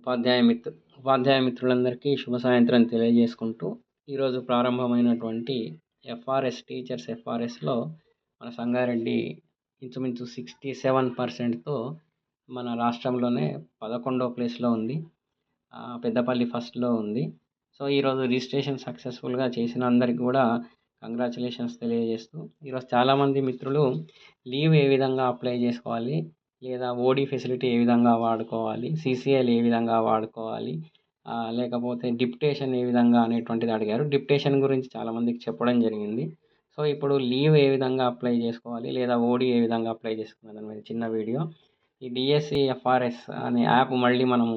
ఉపాధ్యాయ మిత్రులందరికీ శుభ సాయంత్రం తెలియజేసుకుంటూ ఈరోజు ప్రారంభమైనటువంటి టీచర్స్ ఎఫ్ఆర్ఎస్లో మన సంగారెడ్డి ఇంచుమించు 67%తో మన రాష్ట్రంలోనే 11వ ప్లేస్లో ఉంది. పెద్దపల్లి ఫస్ట్లో ఉంది. సో ఈరోజు రిజిస్ట్రేషన్ సక్సెస్ఫుల్గా చేసిన అందరికి కూడా కంగ్రాచులేషన్స్ తెలియజేస్తూ, ఈరోజు చాలామంది మిత్రులు లీవ్ ఏ విధంగా అప్లై చేసుకోవాలి, లేదా ఓడి ఫెసిలిటీ ఏ విధంగా వాడుకోవాలి, సీసీఎల్ ఏ విధంగా వాడుకోవాలి, లేకపోతే డిప్యుటేషన్ ఏ విధంగా అనేటువంటిది అడిగారు. డిప్యుటేషన్ గురించి చాలామందికి చెప్పడం జరిగింది. సో ఇప్పుడు లీవ్ ఏ విధంగా అప్లై చేసుకోవాలి, లేదా ఓడి ఏ విధంగా అప్లై చేసుకోవాలి అనేది చిన్న వీడియో. ఈ డిఎస్సి ఎఫ్ఆర్ఎస్ అనే యాప్ మళ్ళీ మనము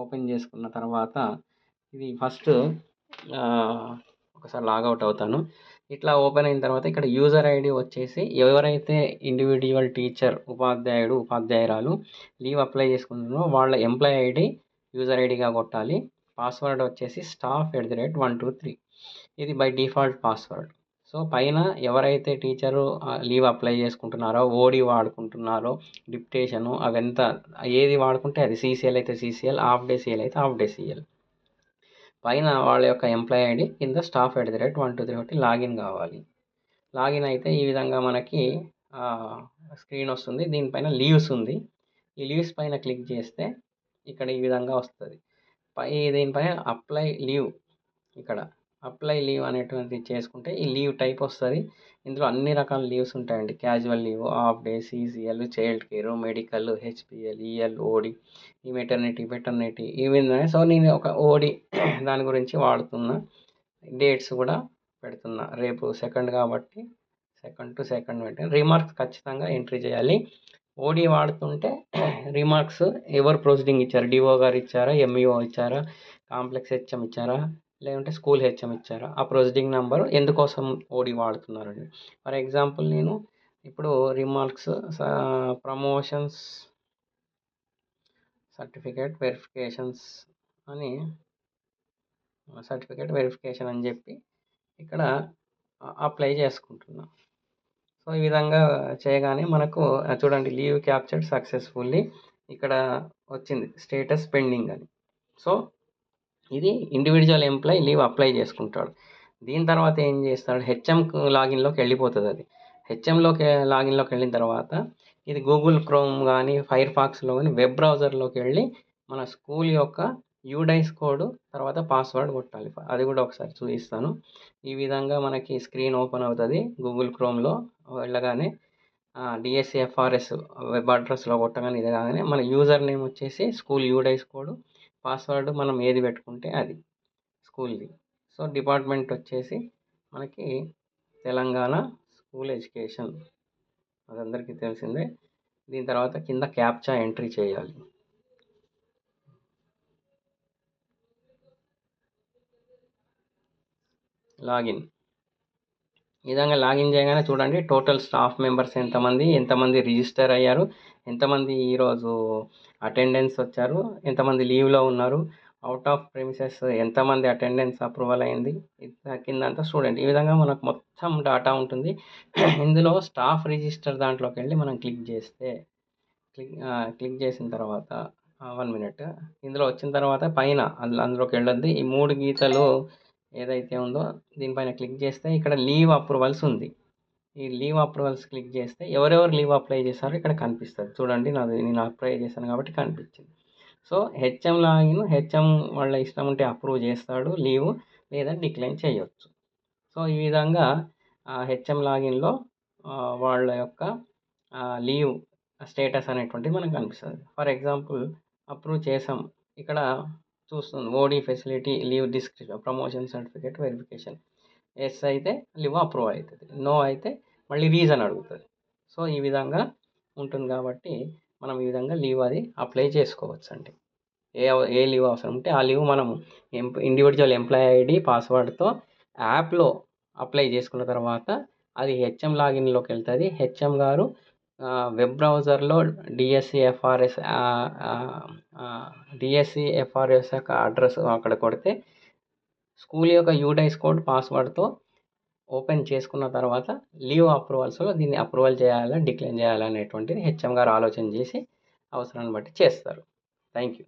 ఓపెన్ చేసుకున్న తర్వాత ఇది ఫస్ట్ ఒకసారి లాగౌట్ అవుతాను. ఇట్లా ఓపెన్ అయిన తర్వాత ఇక్కడ యూజర్ ఐడి వచ్చేసి ఎవరైతే ఇండివిజువల్ టీచర్ ఉపాధ్యాయురాలు లీవ్ అప్లై చేసుకుంటున్నారో వాళ్ళ ఎంప్లాయ్ ఐడి యూజర్ ఐడిగా కొట్టాలి. పాస్వర్డ్ వచ్చేసి staff@123. ఇది బై డిఫాల్ట్ పాస్వర్డ్. సో పైన ఎవరైతే టీచరు లీవ్ అప్లై చేసుకుంటున్నారో, ఓడి వాడుకుంటున్నారో, డిప్యుటేషను అవంతా ఏది వాడుకుంటే అది, సీసీఎల్ అయితే సీసీఎల్, హాఫ్ డే సీఎల్ అయితే హాఫ్ డే సీఎల్, పైన వాళ్ళ యొక్క ఎంప్లాయ్ ఐడి కింద staff@123 ఒకటి లాగిన్ కావాలి. లాగిన్ అయితే ఈ విధంగా మనకి స్క్రీన్ వస్తుంది. దీనిపైన లీవ్స్ ఉంది. ఈ లీవ్స్ పైన క్లిక్ చేస్తే ఇక్కడ ఈ విధంగా వస్తుంది. దీనిపైన అప్లై లీవ్, ఇక్కడ అప్లై లీవ్ అనేటువంటిది చేసుకుంటే ఈ లీవ్ టైప్ వస్తుంది. ఇందులో అన్ని రకాల లీవ్స్ ఉంటాయండి. Casual leave, half day, CCL, child care, medical, HPL, EL, OD, ఈ మెటర్నిటీ ఈ విధంగా. సో నేను ఒక ఓడి దాని గురించి వాడుతున్నా. డేట్స్ కూడా పెడుతున్నా. రేపు 2 కాబట్టి 2 to 2 పెట్టాను. రిమార్క్స్ ఖచ్చితంగా ఎంట్రీ చేయాలి. ఓడి వాడుతుంటే రిమార్క్స్ ఎవరు ప్రొసీడింగ్ ఇచ్చారు, డిఓ గారు ఇచ్చారా, ఎంఈఓ ఇచ్చారా, కాంప్లెక్స్ హెచ్ఎం ఇచ్చారా, లేదంటే స్కూల్ హెచ్ఎం ఇచ్చారా, ఆ ప్రొసీడింగ్ నెంబరు ఎందుకోసం ఓడి వాడుతున్నారండి. ఫర్ ఎగ్జాంపుల్ నేను ఇప్పుడు రిమార్క్స్ ప్రమోషన్స్ సర్టిఫికేట్ వెరిఫికేషన్ అని చెప్పి ఇక్కడ అప్లై చేసుకుంటున్నాం. సో ఈ విధంగా చేయగానే మనకు చూడండి, లీవ్ క్యాప్చర్డ్ సక్సెస్ఫుల్లీ ఇక్కడ వచ్చింది, స్టేటస్ పెండింగ్ అని. సో ఇది ఇండివిజువల్ ఎంప్లాయ్ లీవ్ అప్లై చేసుకుంటాడు. దీని తర్వాత ఏం చేస్తాడు, హెచ్ఎం లాగిన్లోకి వెళ్ళిపోతుంది. అది లాగిన్లోకి వెళ్ళిన తర్వాత ఇది గూగుల్ క్రోమ్ కానీ, ఫైర్ ఫాక్స్లో కానీ, వెబ్ బ్రౌజర్లోకి వెళ్ళి మన స్కూల్ యొక్క యూడైస్ కోడ్ తర్వాత పాస్వర్డ్ కొట్టాలి. అది కూడా ఒకసారి చూపిస్తాను. ఈ విధంగా మనకి స్క్రీన్ ఓపెన్ అవుతుంది. గూగుల్ క్రోమ్లో వెళ్ళగానే డిఎస్సి ఎఫ్ఆర్ఎస్ వెబ్ అడ్రస్లో కొట్టగానే ఇది కాగానే మన యూజర్ నేమ్ వచ్చేసి స్కూల్ యూడైస్ కోడ్, పాస్వర్డ్ మనం ఏది పెట్టుకుంటే అది స్కూల్ది. సో డిపార్ట్మెంట్ వచ్చేసి మనకి తెలంగాణ స్కూల్ ఎడ్యుకేషన్, అది అందరికీ తెలిసిందే. దీని తర్వాత కింద క్యాప్చా ఎంట్రీ చేయాలి. లాగిన్, ఈ విధంగా లాగిన్ చేయగానే చూడండి టోటల్ స్టాఫ్ మెంబర్స్ ఎంతమంది రిజిస్టర్ అయ్యారు, ఎంతమంది ఈరోజు అటెండెన్స్ వచ్చారు, ఎంతమంది లీవ్లో ఉన్నారు, అవుట్ ఆఫ్ ప్రెమిసెస్ ఎంతమంది అటెండెన్స్ అప్రూవల్ అయింది, కింద అంతా చూడండి. ఈ విధంగా మనకు మొత్తం డాటా ఉంటుంది. ఇందులో స్టాఫ్ రిజిస్టర్ దాంట్లోకి వెళ్ళి మనం క్లిక్ చేసిన తర్వాత 1 minute ఇందులో వచ్చిన తర్వాత పైన అందులోకి వెళ్ళొద్ది. ఈ 3 గీతలు ఏదైతే ఉందో దీనిపైన క్లిక్ చేస్తే ఇక్కడ లీవ్ అప్రూవల్స్ ఉంది. ఈ లీవ్ అప్రూవల్స్ క్లిక్ చేస్తే ఎవరెవరు లీవ్ అప్లై చేశారో ఇక్కడ కనిపిస్తుంది. చూడండి, నేను అప్లై చేశాను కాబట్టి కనిపించింది. సో హెచ్ఎం లాగిన్, హెచ్ఎం వాళ్ళ ఇష్టం ఉంటే అప్రూవ్ చేస్తాడు లీవ్, లేదా డిక్లైన్ చేయొచ్చు. సో ఈ విధంగా హెచ్ఎం లాగిన్లో వాళ్ళ యొక్క లీవ్ స్టేటస్ అనేటువంటిది మనకు కనిపిస్తుంది. ఫర్ ఎగ్జాంపుల్ అప్రూవ్ చేసాం, ఇక్కడ చూస్తుంది OD facility leave description promotion certificate verification. Yes అయితే లీవ్ అప్రూవ్ అవుతుంది, నో అయితే మళ్ళీ రీజన్ అడుగుతుంది. సో ఈ విధంగా ఉంటుంది కాబట్టి మనం ఈ విధంగా లీవ్ అది అప్లై చేసుకోవచ్చు అండి. ఏ లీవ్ అవసరం ఉంటే ఆ లీవ్ మనము ఇండివిజువల్ ఎంప్లాయ్ ఐడి పాస్వర్డ్తో యాప్లో అప్లై చేసుకున్న తర్వాత అది హెచ్ఎం లాగిన్లోకి వెళ్తుంది. హెచ్ఎం గారు వెబ్ బ్రౌజర్లో డిఎస్సి ఎఫ్ఆర్ఎస్ యొక్క అడ్రస్ అక్కడ కొడితే స్కూల్ యొక్క యూడైస్ కోడ్ పాస్వర్డ్తో ఓపెన్ చేసుకున్న తర్వాత లీవ్ అప్రూవల్స్లో దీన్ని అప్రూవల్ చేయాలా, డిక్లైన్ చేయాలా అనేటువంటిది హెచ్ఎం గారు ఆలోచన చేసి అవసరాన్ని బట్టి చేస్తారు. Thank you.